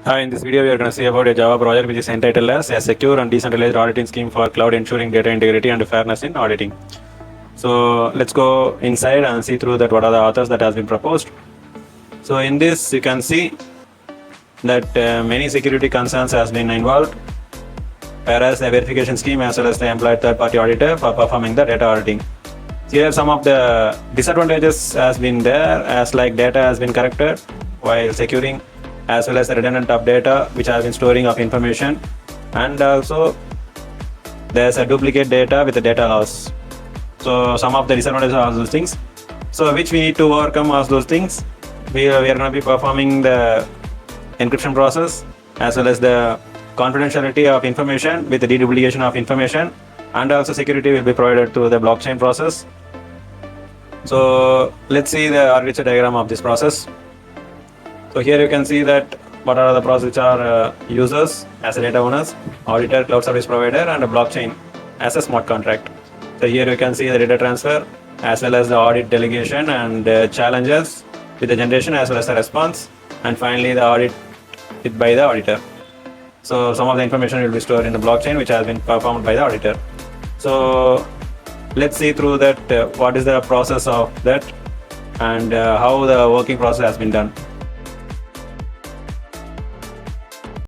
Hi, in this video, we are going to see about a Java project which is entitled as a secure and decentralized auditing scheme for cloud ensuring data integrity and fairness in auditing. So let's go inside and see through that what are the authors that has been proposed. So in this, you can see that many security concerns has been involved, whereas the verification scheme as well as the employed third-party auditor for performing the data auditing. Here some of the disadvantages has been there, as like data has been corrupted while securing, as well as the redundant of data which has been storing of information, and also there's a duplicate data with the data loss. So some of the disadvantages are those things. So which we need to overcome all those things. We are going to be performing the encryption process as well as the confidentiality of information with the deduplication of information, and also security will be provided through the blockchain process. So let's see the architecture diagram of this process. So here you can see that what are the process which are users as a data owners, auditor, cloud service provider, and a blockchain as a smart contract. So here you can see the data transfer as well as the audit delegation and challenges with the generation as well as the response, and finally the audit by the auditor. So some of the information will be stored in the blockchain which has been performed by the auditor. So let's see through that what is the process of that and how the working process has been done.